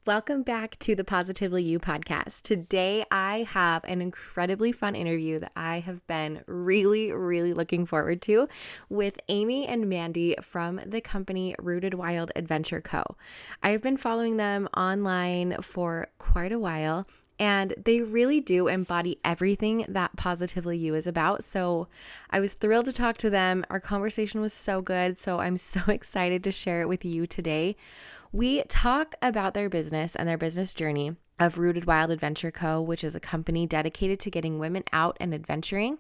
Welcome back to the Positively You podcast. Today, I have an incredibly fun interview that I have been really looking forward to with Amy and Mandy from the company Rooted Wild Adventure Co. I have been following them online for quite a while, and they really do embody everything that Positively You is about. So I was thrilled to talk to them. Our conversation was so good, so I'm so excited to share it with you today. We talk about their business and their business journey of Rooted Wild Adventure Co., which is a company dedicated to getting women out and adventuring.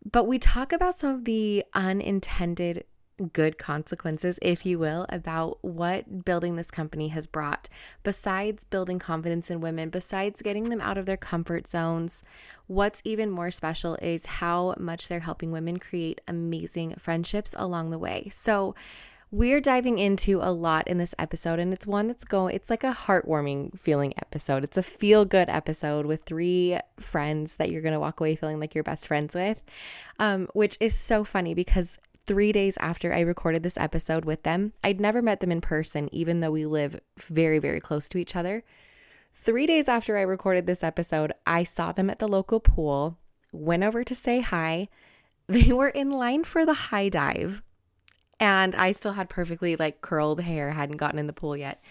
But we talk about some of the unintended good consequences, if you will, about what building this company has brought. Besides building confidence in women, besides getting them out of their comfort zones, what's even more special is how much they're helping women create amazing friendships along the way. So we're diving into a lot in this episode, and it's one it's like a heartwarming feeling episode. It's a feel-good episode with three friends that you're going to walk away feeling like you're best friends with, which is so funny because 3 days after I recorded this episode with them, I'd never met them in person, even though we live very close to each other. 3 days after I recorded this episode, I saw them at the local pool, went over to say hi. They were in line for the high dive. And I still had perfectly curled hair, hadn't gotten in the pool yet.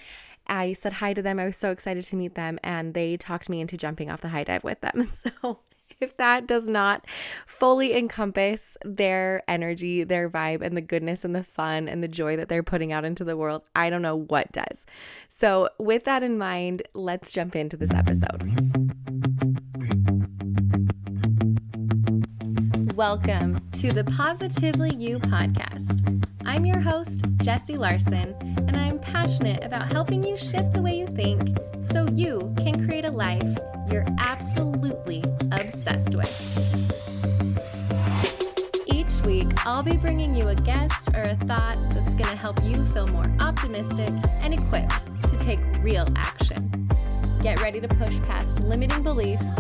I said hi to them. I was so excited to meet them, and they talked me into jumping off the high dive with them. So if that does not fully encompass their energy, their vibe, and the goodness and the fun and the joy that they're putting out into the world, I don't know what does. So with that in mind, let's jump into this episode. Welcome to the Positively You podcast. I'm your host, Jessie Larson, and I'm passionate about helping you shift the way you think so you can create a life you're absolutely obsessed with. Each week, I'll be bringing you a guest or a thought that's going to help you feel more optimistic and equipped to take real action. Get ready to push past limiting beliefs,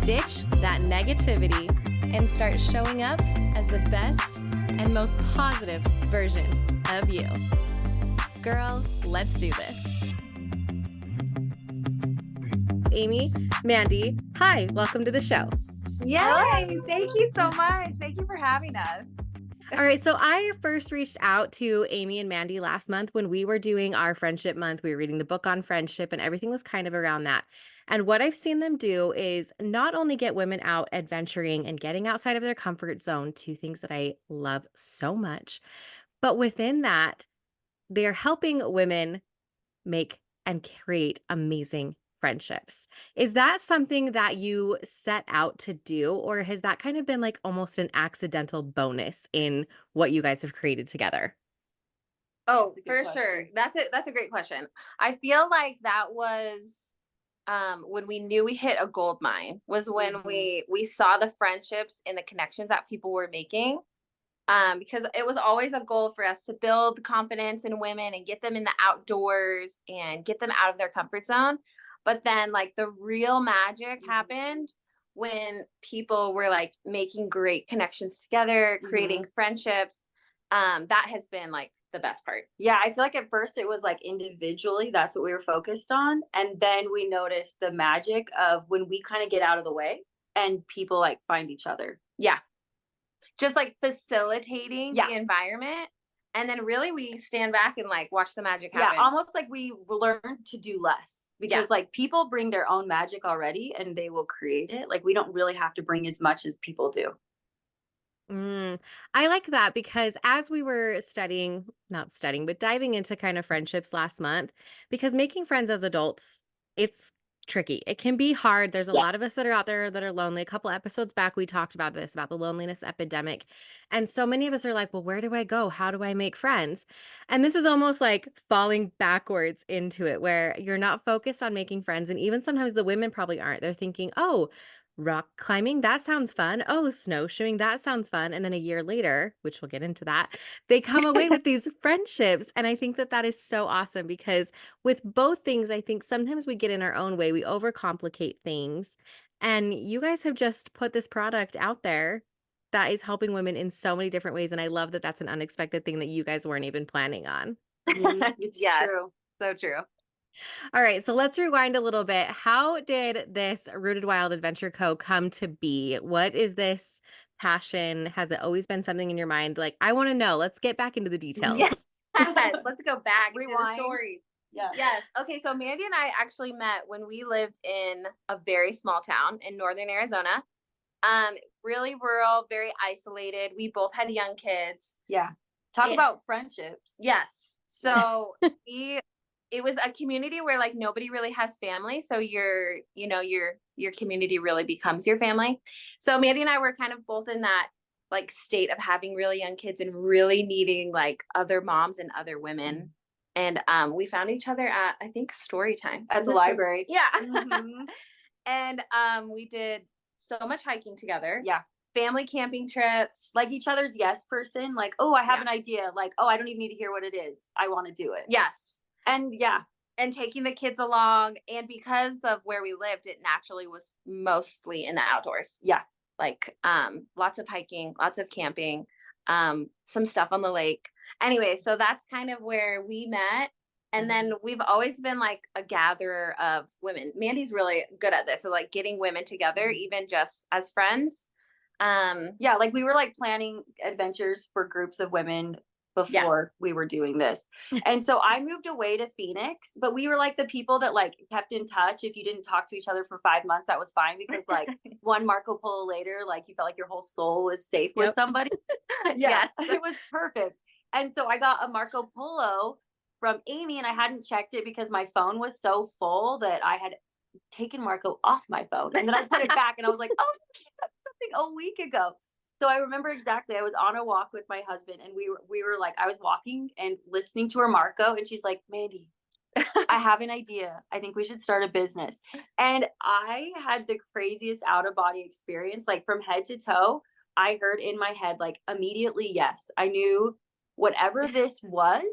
ditch that negativity, and start showing up as the best and most positive version of you. Girl, let's do this. Amy, Mandy, hi, welcome to the show. Yay! Thank you so much. Thank you for having us. All right, so I first reached out to Amy and Mandy last month when we were doing our friendship month. We were reading the book on friendship, and everything was kind of around that. And what I've seen them do is not only get women out adventuring and getting outside of their comfort zone, two things that I love so much, but within that, they're helping women make and create amazing friendships. Is that something that you set out to do, or has that kind of been like almost an accidental bonus in what you guys have created together? Oh, for sure. That's a great question. I feel like that was when we knew we hit a gold mine, was when we saw the friendships and the connections that people were making. Because it was always a goal for us to build confidence in women and get them in the outdoors and get them out of their comfort zone. But then the real magic happened when people were making great connections together, creating friendships. That has been the best part. Yeah, I feel like at first it was individually, that's what we were focused on. And then we noticed the magic of when we kind of get out of the way and people find each other. Yeah. Just facilitating the environment. And then really we stand back and watch the magic happen. Yeah, almost like we learned to do less because people bring their own magic already and they will create it. We don't really have to bring as much as people do. I like that because as we were not studying, but diving into kind of friendships last month, because making friends as adults, it's tricky. It can be hard. There's a lot of us that are out there that are lonely. A couple episodes back, we talked about this, about the loneliness epidemic. And so many of us are like, well, where do I go? How do I make friends? And this is almost like falling backwards into it, where you're not focused on making friends. And even sometimes the women probably aren't. They're thinking, oh, rock climbing, that sounds fun. Oh, snowshoeing, that sounds fun. And then a year later, which we'll get into that, they come away with these friendships. And I think that that is so awesome because with both things, I think sometimes we get in our own way. We overcomplicate things. And you guys have just put this product out there that is helping women in so many different ways. And I love that that's an unexpected thing that you guys weren't even planning on. It's Yes. true. So true. All right, so let's rewind a little bit. How did this Rooted Wild Adventure Co. come to be? What is this passion? Has it always been something in your mind? Like, I want to know. Let's get back into the details. Yes. Let's go back into the Rewind. story. Yeah. Yes. Okay. So Mandy and I actually met when we lived in a very small town in northern Arizona. Really rural, very isolated. We both had young kids. Yeah. Talk It- about friendships. Yes. So it was a community where like nobody really has family. So your community really becomes your family. So Mandy and I were kind of both in that like state of having really young kids and really needing like other moms and other women. And we found each other at I think story time At the library. Yeah. Mhm. And we did so much hiking together. Yeah. Family camping trips. Like each other's yes person. Like, oh, I have Yeah. an idea. Like, oh, I don't even need to hear what it is. I want to do it. Yes. And yeah. And taking the kids along. And because of where we lived, it naturally was mostly in the outdoors. Yeah. Like lots of hiking, lots of camping, some stuff on the lake. Anyway, so that's kind of where we met. And then we've always been like a gatherer of women. Mandy's really good at this. So like getting women together, even just as friends. Yeah, like we were like planning adventures for groups of women before we were doing this. And so I moved away to Phoenix, but we were like the people that like kept in touch. If you didn't talk to each other for 5 months, that was fine because like one Marco Polo later, like you felt like your whole soul was safe with somebody. Yeah, it was perfect. And so I got a Marco Polo from Amy and I hadn't checked it because my phone was so full that I had taken Marco off my phone. And then I put it back and I was like, oh, she sent something a week ago. So I remember exactly. I was on a walk with my husband and we were like, I was walking and listening to her Marco and she's like, Mandy, I have an idea. I think we should start a business. And I had the craziest out of body experience, like from head to toe. I heard in my head, like immediately, yes, I knew whatever this was,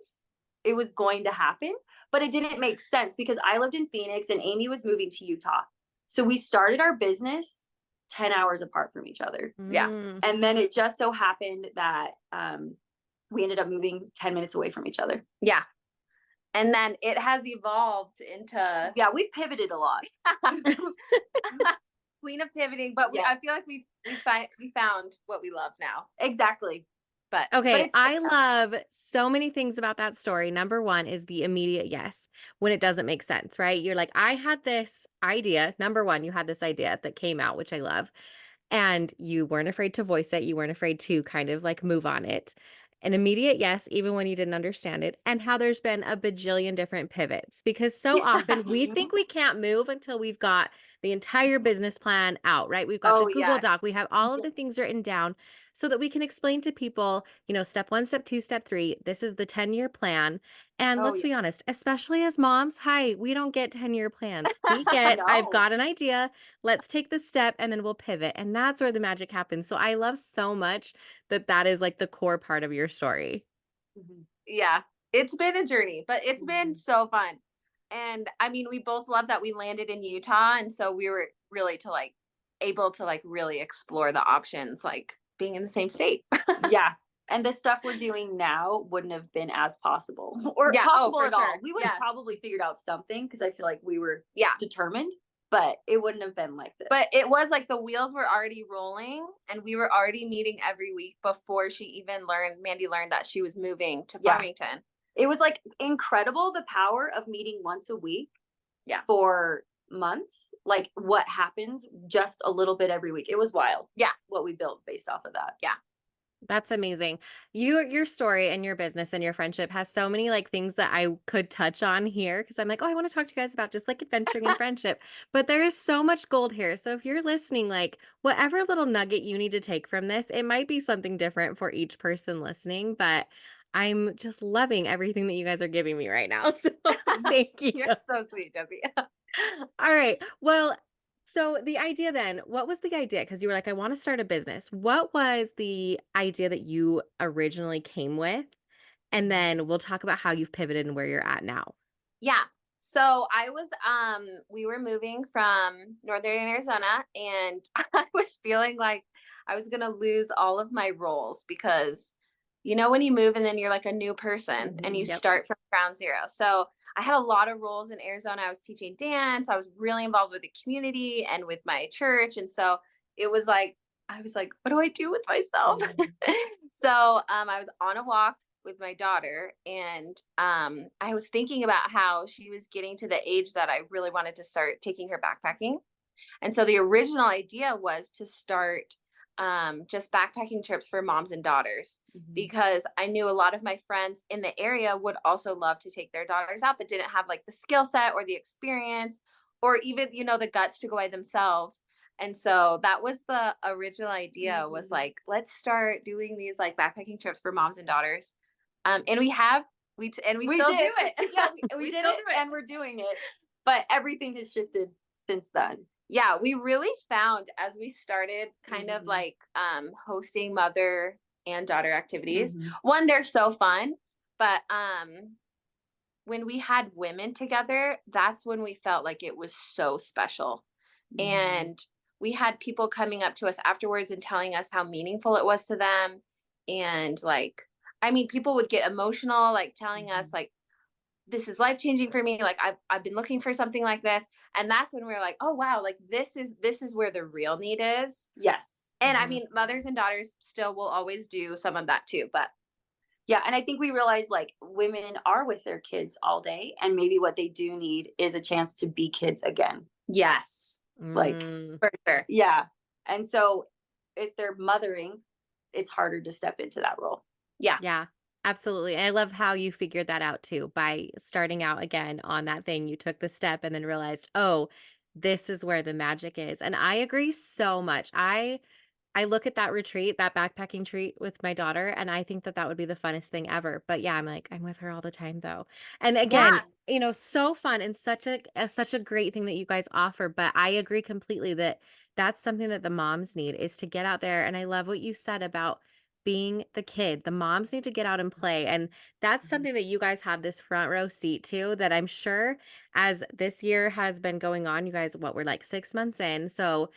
it was going to happen, but it didn't make sense because I lived in Phoenix and Amy was moving to Utah. So we started our business 10 hours apart from each other. Yeah. And then it just so happened that we ended up moving 10 minutes away from each other. Yeah. And then it has evolved into We've pivoted a lot. Queen of pivoting, but I feel like we found what we love now. Exactly. But okay, I love so many things about that story. Number one is the immediate yes when it doesn't make sense, right? You're like, I had this idea. Number one, you had this idea that came out, which I love. And you weren't afraid to voice it. You weren't afraid to kind of like move on it. An immediate yes, even when you didn't understand it. And how there's been a bajillion different pivots because so often we think we can't move until we've got the entire business plan out, right? We've got the Google Doc. We have all of the things written down so that we can explain to people, step 1, step 2, step 3. This is the 10-year plan. And let's be honest, especially as moms, we don't get 10-year plans. We get, I've got an idea. Let's take the step and then we'll pivot. And that's where the magic happens. So I love so much that is like the core part of your story. Yeah, it's been a journey, but it's been so fun. And I mean, we both love that we landed in Utah. And so we were really able to really explore the options, like being in the same state. Yeah. And the stuff we're doing now wouldn't have been as possible or possible at all. We would have probably figured out something because I feel like we were determined, but it wouldn't have been like this. But it was like the wheels were already rolling and we were already meeting every week before Mandy learned that she was moving to Farmington. It was like incredible, the power of meeting once a week for months. Like what happens just a little bit every week. It was wild. Yeah. What we built based off of that. Yeah. That's amazing. Your story and your business and your friendship has so many things that I could touch on here because I'm like, oh, I want to talk to you guys about just adventuring and friendship. But there is so much gold here. So if you're listening, whatever little nugget you need to take from this, it might be something different for each person listening, but I'm just loving everything that you guys are giving me right now. So thank you. You're so sweet, Debbie. All right. Well, so the idea then, what was the idea? Because you were like, I want to start a business. What was the idea that you originally came with? And then we'll talk about how you've pivoted and where you're at now. Yeah. So we were moving from northern Arizona and I was feeling like I was going to lose all of my roles because when you move and then you're like a new person and you start from ground zero. So I had a lot of roles in Arizona. I was teaching dance. I was really involved with the community and with my church. And so it was like, I was like, what do I do with myself? So I was on a walk with my daughter, and I was thinking about how she was getting to the age that I really wanted to start taking her backpacking. And so the original idea was to start just backpacking trips for moms and daughters, because I knew a lot of my friends in the area would also love to take their daughters out, but didn't have like the skill set or the experience or even, the guts to go by themselves. And so that was the original idea, was like, let's start doing these like backpacking trips for moms and daughters. And we still did. do it. Yeah, we did it, and we're doing it. But everything has shifted since then. Yeah, we really found, as we started kind of like hosting mother and daughter activities. One, they're so fun, but when we had women together, that's when we felt like it was so special. And we had people coming up to us afterwards and telling us how meaningful it was to them. And like, I mean, people would get emotional, like telling us like, this is life-changing for me. Like I've been looking for something like this. And that's when we were like, oh wow, like this is where the real need is. Yes. And I mean, mothers and daughters still will always do some of that too, but yeah. And I think we realize like women are with their kids all day, and maybe what they do need is a chance to be kids again. yes, Like, for sure. yeah. And so if they're mothering, it's harder to step into that role. Yeah. Yeah, absolutely. I love how you figured that out too, by starting out again on that thing. You took the step and then realized, oh, this is where the magic is. And I agree so much. I look at that retreat, that backpacking treat with my daughter, and I think that that would be the funnest thing ever. But yeah, I'm like, I'm with her all the time though. And again, so fun and such a great thing that you guys offer. But I agree completely that that's something that the moms need, is to get out there. And I love what you said about being the kid. The moms need to get out and play. And that's something that you guys have this front row seat to, that I'm sure as this year has been going on, you guys, we're like 6 months in. So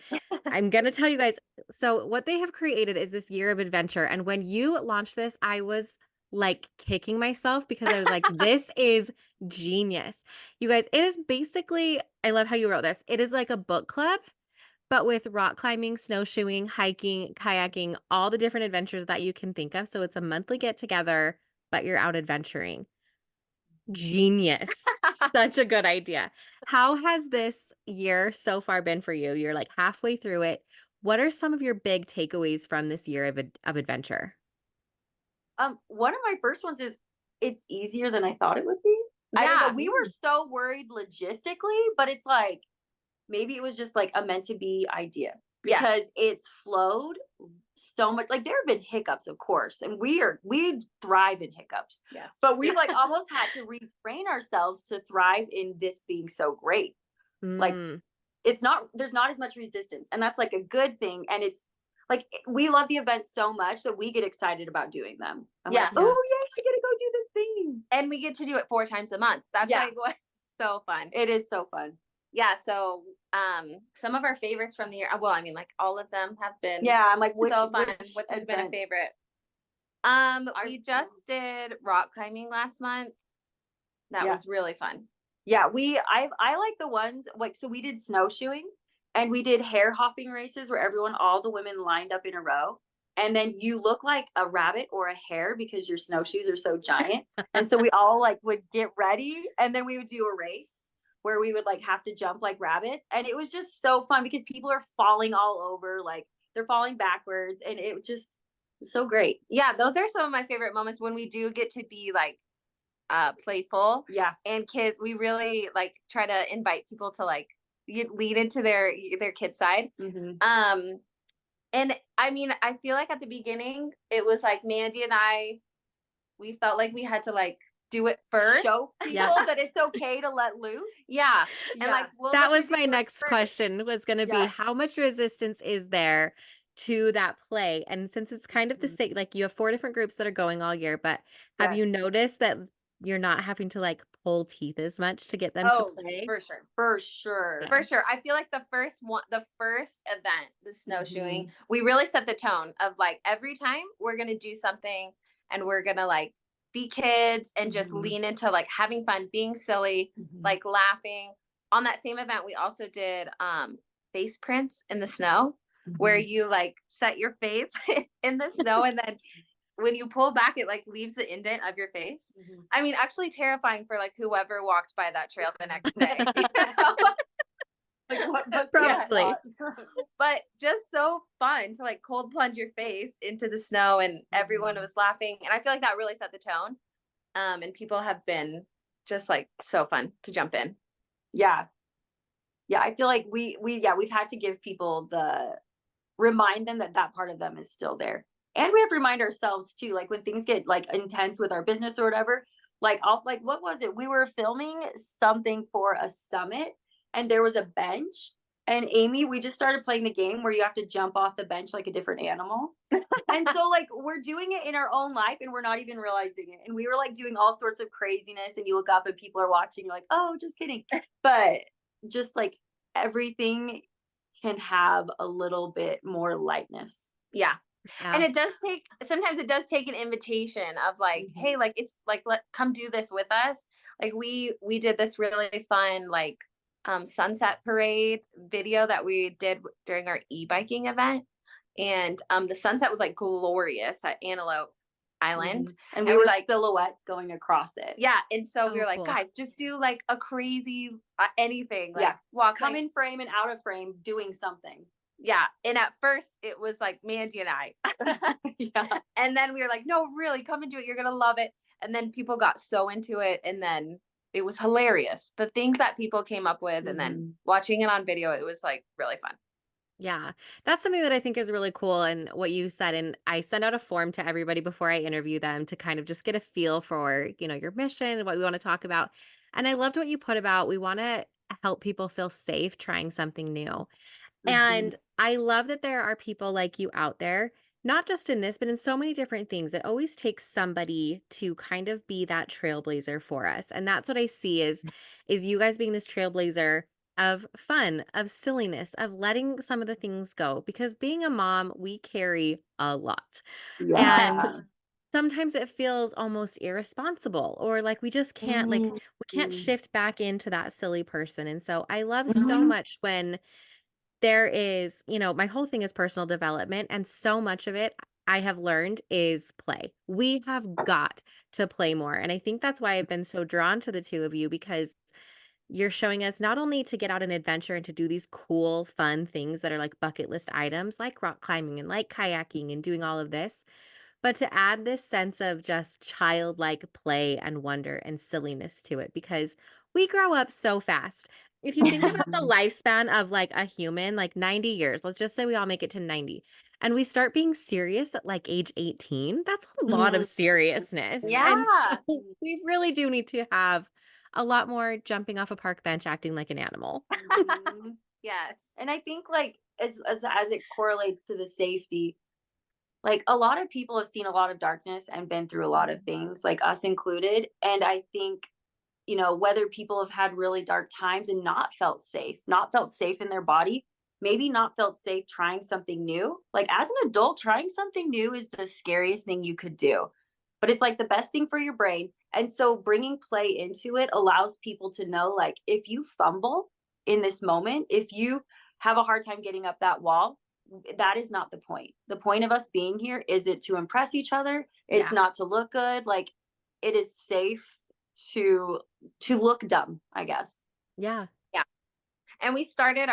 I'm going to tell you guys. So what they have created is this year of adventure. And when you launched this, I was like kicking myself, because I was like, this is genius. You guys, it is basically, I love how you wrote this. It is like a book club, but with rock climbing, snowshoeing, hiking, kayaking, all the different adventures that you can think of. So it's a monthly get together, but you're out adventuring. Genius. Such a good idea. How has this year so far been for you? You're like halfway through it. What are some of your big takeaways from this year of adventure? One of my first ones is, it's easier than I thought it would be. I don't know. We were so worried logistically, but it's like, maybe it was just like a meant to be idea, because it's flowed so much. Like, there have been hiccups, of course, and we thrive in hiccups. Yes. But we like almost had to retrain ourselves to thrive in this being so great. Like, there's not as much resistance, and that's like a good thing. And it's like, we love the event so much that we get excited about doing them. I'm like, oh yeah, I get to go do this thing. And we get to do it 4 times a month. That's like what's so fun. It is so fun. Yeah. So some of our favorites from the year, well, I mean, like all of them have been I'm like, so fun. What has been a favorite? We just did rock climbing last month. That was really fun. Yeah, I like the ones like, so we did snowshoeing, and we did hare hopping races where all the women lined up in a row. And then you look like a rabbit or a hare because your snowshoes are so giant. And so we all like would get ready, and then we would do a race where we would like have to jump like rabbits. And it was just so fun because people are falling all over, like they're falling backwards, and it just so great. Yeah, those are some of my favorite moments, when we do get to be like playful. Yeah. And kids, we really like try to invite people to like lead into their kid side. And I mean, I feel like at the beginning it was like Mandy and we felt like we had to like do it first, show people that it's okay to let loose. And like, that was my next question, was going to be, how much resistance is there to that play? And since it's kind of the same, like you have 4 different groups that are going all year, but have you noticed that you're not having to like pull teeth as much to get them to play? For sure. I feel like the first event, the snowshoeing, we really set the tone of like, every time we're going to do something, and we're going to like be kids and just lean into like having fun, being silly, like laughing. On that same event, we also did face prints in the snow where you like set your face in the snow and then when you pull back, it like leaves the indent of your face. I mean, actually terrifying for like whoever walked by that trail the next day. You know? Like, Probably. But just so fun to like cold plunge your face into the snow and everyone was laughing. And I feel like that really set the tone. And people have been just like so fun to jump in. Yeah. Yeah. I feel like we've had to give people remind them that part of them is still there. And we have to remind ourselves too, like when things get like intense with our business or whatever, like what was it? We were filming something for a summit and there was a bench and Amy, we just started playing the game where you have to jump off the bench like a different animal. And so like we're doing it in our own life and we're not even realizing it. And we were like doing all sorts of craziness and you look up and people are watching, you're like, oh, just kidding. But just like everything can have a little bit more lightness. Yeah. And it does sometimes it does take an invitation of like, hey, like it's like, come do this with us. Like we did this really fun, like sunset parade video that we did during our e-biking event. And the sunset was like glorious at Antelope Island. And we were like silhouette going across it. Yeah. And so we were like, guys, just do like a crazy anything. Like come in frame and out of frame doing something. Yeah. And at first it was like Mandy and I. And then we were like, no, really, come and do it. You're going to love it. And then people got so into it. And then it was hilarious. The things that people came up with and then watching it on video, it was like really fun. Yeah, that's something that I think is really cool. And what you said, and I send out a form to everybody before I interview them to kind of just get a feel for, your mission and what we want to talk about. And I loved what you put about we want to help people feel safe trying something new. And I love that there are people like you out there, not just in this, but in so many different things. It always takes somebody to kind of be that trailblazer for us. And that's what I see is you guys being this trailblazer of fun, of silliness, of letting some of the things go. Because being a mom, we carry a lot. And sometimes it feels almost irresponsible or like we just can't we can't shift back into that silly person. And so I love so much when there is, my whole thing is personal development, and so much of it I have learned is play. We have got to play more. And I think that's why I've been so drawn to the two of you, because you're showing us not only to get out an adventure and to do these cool, fun things that are like bucket list items, like rock climbing and like kayaking and doing all of this, but to add this sense of just childlike play and wonder and silliness to it, because we grow up so fast. If you think about the lifespan of like a human, like 90 years, let's just say we all make it to 90, and we start being serious at like age 18, that's a lot of seriousness. Yeah. And so we really do need to have a lot more jumping off a park bench acting like an animal. Yes. And I think like as it correlates to the safety, like a lot of people have seen a lot of darkness and been through a lot of things, like us included. And I think, whether people have had really dark times and not felt safe in their body, maybe not felt safe trying something new. Like as an adult, trying something new is the scariest thing you could do, but it's like the best thing for your brain. And so bringing play into it allows people to know, like, if you fumble in this moment, if you have a hard time getting up that wall, that is not the point. The point of us being here is it to impress each other. It's not to look good. Like it is safe to look dumb, I guess. Yeah. Yeah. And we started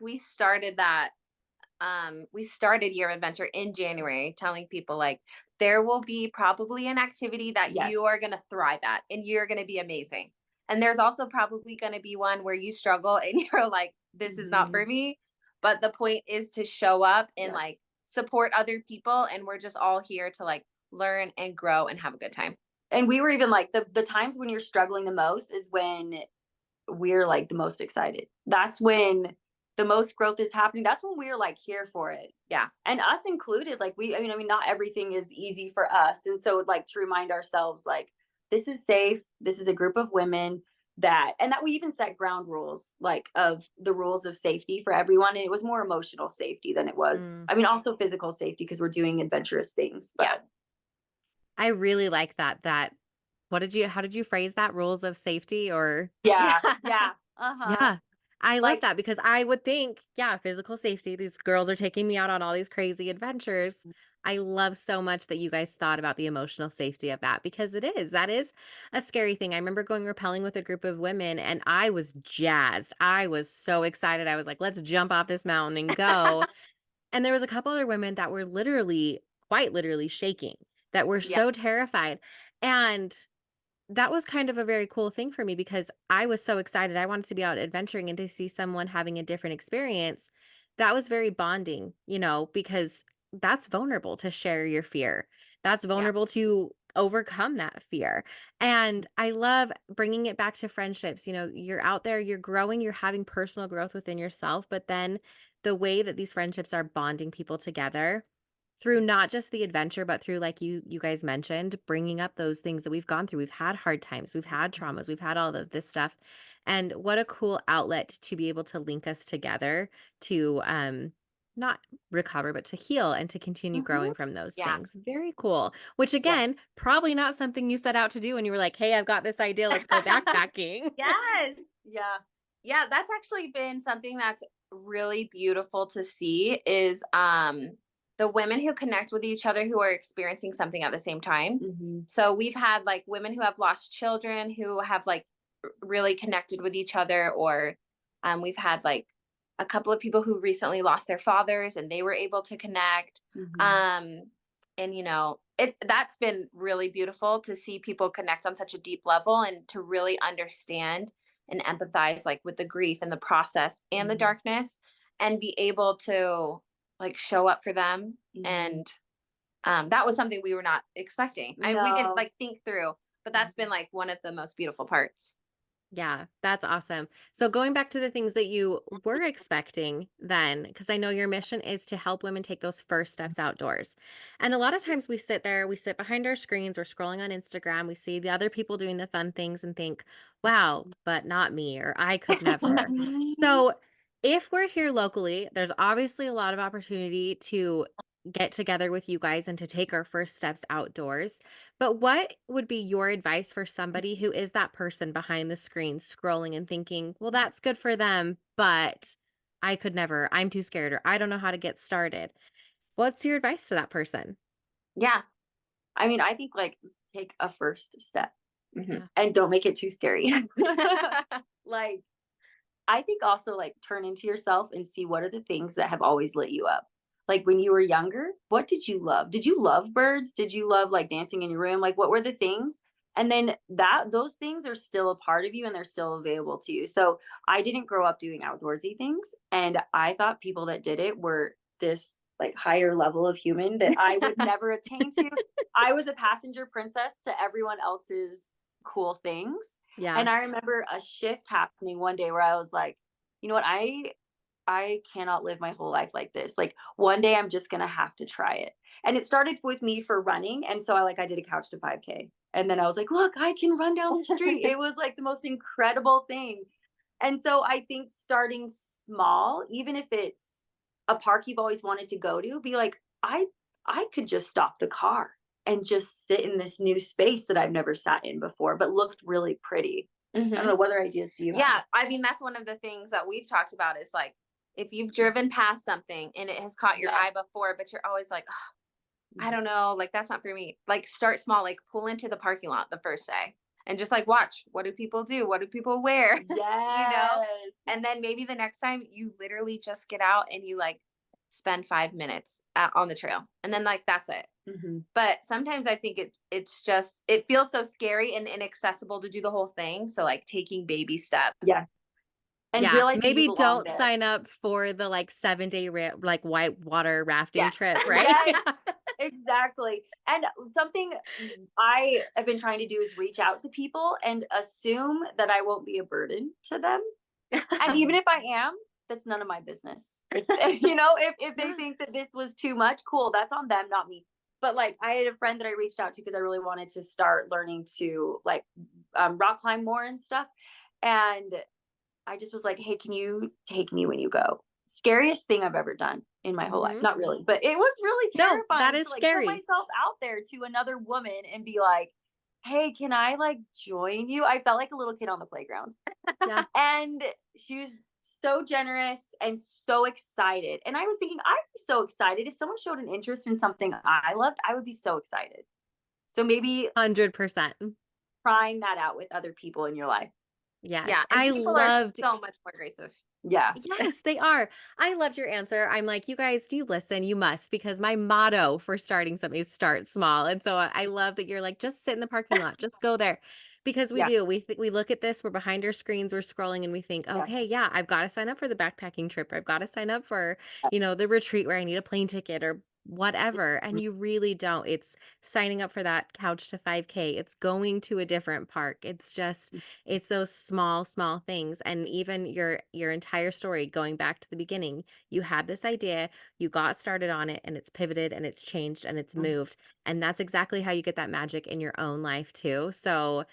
we started Year of Adventure in January, telling people like there will be probably an activity that you are going to thrive at and you're going to be amazing. And there's also probably going to be one where you struggle and you're like, this is not for me. But the point is to show up and like support other people. And we're just all here to like learn and grow and have a good time. And we were even like the times when you're struggling the most is when we're like the most excited. That's when the most growth is happening. That's when we're like here for it. Yeah. And us included, like I mean, not everything is easy for us. And so like to remind ourselves, like, this is safe. This is a group of women that we even set ground rules, like of the rules of safety for everyone. And it was more emotional safety than it was, I mean, also physical safety because we're doing adventurous things. But I really like that. How did you phrase that? Rules of safety or? Yeah. Yeah. Uh-huh. Yeah. I love Like, that because I would think, yeah, physical safety. These girls are taking me out on all these crazy adventures. I love so much that you guys thought about the emotional safety of that because that is a scary thing. I remember going rappelling with a group of women and I was jazzed. I was so excited. I was like, let's jump off this mountain and go. And there was a couple other women that were quite literally shaking, that were Yeah. so terrified. And that was kind of a very cool thing for me because I was so excited. I wanted to be out adventuring and to see someone having a different experience. That was very bonding, because that's vulnerable to share your fear. That's Yeah. vulnerable to overcome that fear. And I love bringing it back to friendships. You're out there, you're growing, you're having personal growth within yourself, but then the way that these friendships are bonding people together through not just the adventure, but through, like you guys mentioned, bringing up those things that we've gone through. We've had hard times, we've had traumas, we've had all of this stuff. And what a cool outlet to be able to link us together to not recover, but to heal and to continue mhm. growing from those Yeah. things. Very cool. Which Yeah. again, probably not something you set out to do when you were like, hey, I've got this idea, let's go backpacking. Yes. Yeah. Yeah, that's actually been something that's really beautiful to see is the women who connect with each other who are experiencing something at the same time. Mhm. So we've had like women who have lost children who have like really connected with each other, or we've had like a couple of people who recently lost their fathers and they were able to connect. Mhm. Um and that's been really beautiful to see people connect on such a deep level and to really understand and empathize like with the grief and the process and the Mhm. darkness and be able to like show up for them. Mhm. And that was something we were not expecting. We didn't No. like think through, but that's been Mhm. like one of the most beautiful parts. Yeah, that's awesome. So going back to the things that you were expecting then, because I know your mission is to help women take those first steps outdoors. And a lot of times we sit there, we sit behind our screens, we're scrolling on Instagram, we see the other people doing the fun things and think, wow, but not me, or I could never. Mhm. So if we're here locally, there's obviously a lot of opportunity to get together with you guys and to take our first steps outdoors. But what would be your advice for somebody who is that person behind the screen scrolling and thinking, well, that's good for them, but I could never, I'm too scared, or I don't know how to get started? What's your advice to that person? Yeah. I mean, I think like take a first step Hmm. Yeah. and don't make it too scary. Like, I think also like turn into yourself and see what are the things that have always lit you up. Like when you were younger, what did you love? Did you love birds? Did you love like dancing in your room? Like what were the things? And then those things are still a part of you and they're still available to you. So I didn't grow up doing outdoorsy things. And I thought people that did it were this like higher level of human that I would never attain to. I was a passenger princess to everyone else's cool things. Yeah. And I remember a shift happening one day where I was like, you know what? I cannot live my whole life like this. Like one day I'm just gonna have to try it. And it started with me for running. And so I did a couch to 5K. And then I was like, look, I can run down the street. It was like the most incredible thing. And so I think starting small, even if it's a park you've always wanted to go to, be like, I could just stop the car and just sit in this new space that I've never sat in before, but looked really pretty. I don't Hmm. know, what other ideas do you have? Yeah, I mean that's one of the things that we've talked about is like if you've driven past something and it has caught your eye Yes. before, but you're always like, oh, I Mhm. don't know, like that's not for me. Like start small, like pull into the parking lot the first day and just like watch what do people do? What do people wear? you know? Yes. And then maybe the next time you literally just get out and you like spend 5 minutes on the trail. And then like that's it. Mhm. But sometimes I think it's just it feels so scary and inaccessible to do the whole thing. So like taking baby steps. Yes. And Yeah. realizing you Maybe belong don't there. sign up for the like 7 day like whitewater rafting Yes. trip, right? Yes, exactly. And something I have been trying to do is reach out to people and assume that I won't be a burden to them. And even if I am, that's none of my business. If they Yeah. think that this was too much, cool, that's on them, not me. But like I had a friend that I reached out to because I really wanted to start learning to like rock climb more and stuff. And I just was like, hey, can you take me when you go? scariest thing I've ever done in my whole life. Not really, but it was really No, terrifying that is to like scary. put myself out there to another woman and be like, hey, can I like join you? I felt like a little kid on the playground. Yeah. And she was so generous and so excited. And I was thinking, I'd be so excited if someone showed an interest in something I loved. I would be so excited. So maybe 100%. trying that out with other people in your life. Yes. Yeah, and I people loved are so much more gracious. Yeah. Yes, they are. I loved your answer. I'm like, you guys, do you listen? You must, because my motto for starting something is start small. And so I love that you're like, just sit in the parking lot, just go there. Because we Yeah. do. We look at this, we're behind our screens, we're scrolling, and we think, Yeah. okay, yeah, I've got to sign up for the backpacking trip. I've got to sign up for, the retreat where I need a plane ticket or whatever. And you really don't. It's signing up for that couch to 5K. It's going to a different park. It's just it's those small things. And even your entire story, going back to the beginning, you had this idea, you got started on it, and it's pivoted and it's changed and it's moved. And that's exactly how you get that magic in your own life too. So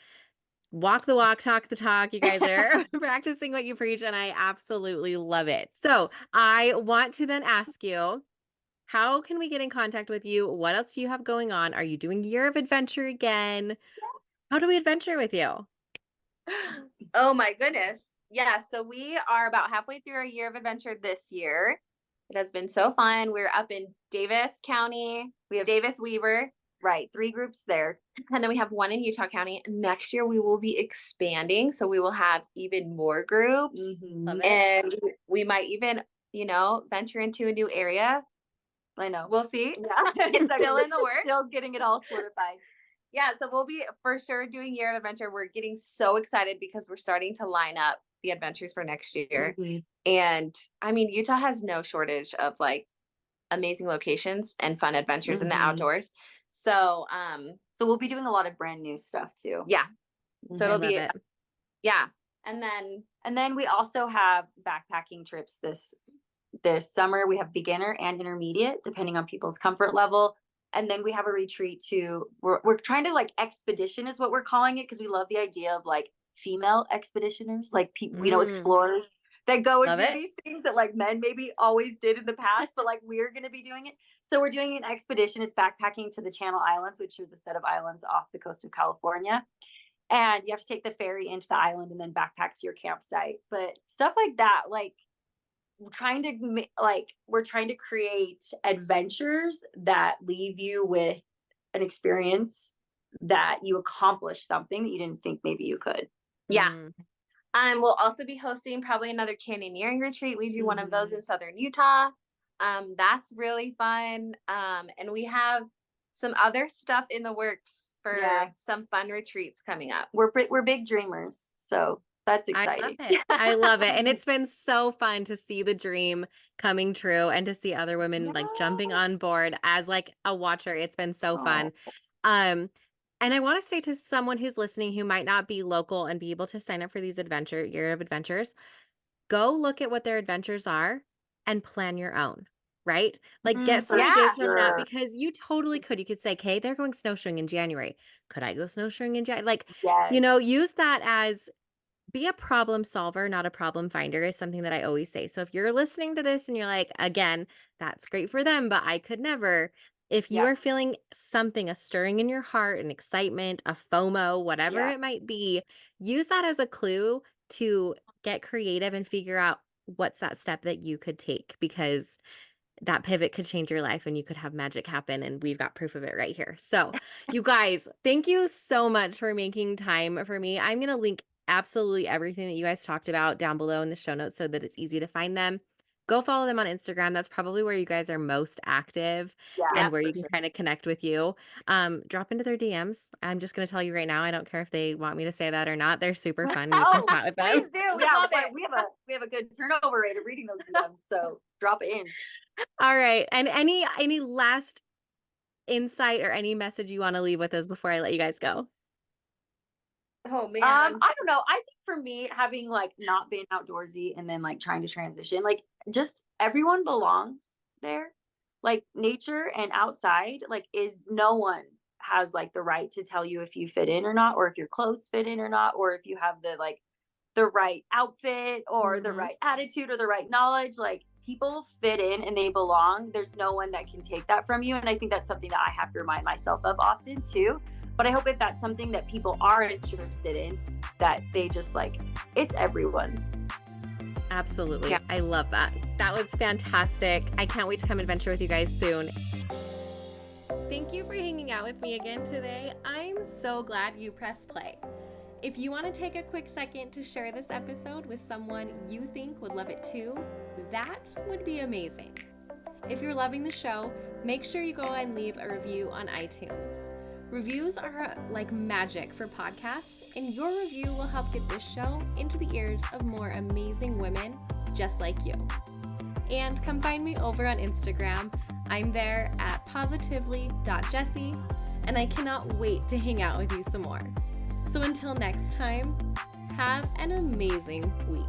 walk the walk, talk the talk. You guys are practicing what you preach, and I absolutely love it. So I want to then ask you, how can we get in contact with you? What else do you have going on? Are you doing Year of Adventure again? How do we adventure with you? Oh my goodness. Yeah, so we are about halfway through our year of adventure this year. It has been so fun. We're up in Davis County. We have Davis Weaver. Right. 3 groups there. And then we have 1 in Utah County. Next year we will be expanding. So we will have even more groups. Love it. And we might even, venture into a new area. I know. We'll see. Yeah. It's still in the works. Still getting it all solidified. Yeah, so we'll be for sure doing Year of Adventure. We're getting so excited because we're starting to line up the adventures for next year. And I mean, Utah has no shortage of like amazing locations and fun adventures in the outdoors. So, So we'll be doing a lot of brand new stuff too. yeah. So I it'll love be, it. yeah. And then we also have backpacking trips this summer. We have beginner and intermediate, depending on people's comfort level. And then we have a retreat we're trying to like expedition is what we're calling it, because we love the idea of like female expeditioners, like people, explorers that go and do these things that like men maybe always did in the past, but like we're going to be doing it. So we're doing an expedition. It's backpacking to the Channel Islands, which is a set of islands off the coast of California. And you have to take the ferry into the island and then backpack to your campsite. But stuff like that, like we're trying to create adventures that leave you with an experience that you accomplish something that you didn't think maybe you could. Yeah. We'll also be hosting probably another canyoneering retreat. We do one of those in southern Utah. That's really fun. And we have some other stuff in the works for some fun retreats coming up. We're big dreamers, so that's exciting. I love it. I love it. And it's been so fun to see the dream coming true and to see other women like jumping on board as like a watcher. It's been so fun. And I want to say to someone who's listening who might not be local and be able to sign up for these Year of Adventures, go look at what their adventures are and plan your own, right? Like get some ideas from that, because you totally could. You could say, okay, they're going snowshoeing in January. Could I go snowshoeing in January? Like, use that as be a problem solver, not a problem finder, is something that I always say. So if you're listening to this and you're like, again, that's great for them, but I could never. If you are feeling something, a stirring in your heart, an excitement, a FOMO, whatever it might be, use that as a clue to get creative and figure out what's that step that you could take, because that pivot could change your life and you could have magic happen. And we've got proof of it right here. So you guys, thank you so much for making time for me. I'm going to link absolutely everything that you guys talked about down below in the show notes so that it's easy to find them. Go follow them on Instagram. That's probably where you guys are most active and where you can kind of connect with you. Drop into their DMs. I'm just going to tell you right now, I don't care if they want me to say that or not. They're super fun. You can chat with them. Please do. We have a good turnover rate of reading those DMs, so drop it in. All right. And any last insight or any message you want to leave with us before I let you guys go? Oh man. I don't know. I think for me, having like not been outdoorsy and then like trying to transition, like just everyone belongs there. Like nature and outside, like no one has like the right to tell you if you fit in or not, or if your clothes fit in or not, or if you have the right outfit or the right attitude or the right knowledge. Like people fit in and they belong, there's no one that can take that from you. And I think that's something that I have to remind myself of often too. But I hope if that's something that people are interested in, that they just like, it's everyone's. Absolutely. Yeah. I love that. That was fantastic. I can't wait to come adventure with you guys soon. Thank you for hanging out with me again today. I'm so glad you pressed play. If you want to take a quick second to share this episode with someone you think would love it too, that would be amazing. If you're loving the show, make sure you go and leave a review on iTunes. Reviews are like magic for podcasts, and your review will help get this show into the ears of more amazing women just like you. And come find me over on Instagram. I'm there at positively.jessie, and I cannot wait to hang out with you some more. So until next time, have an amazing week.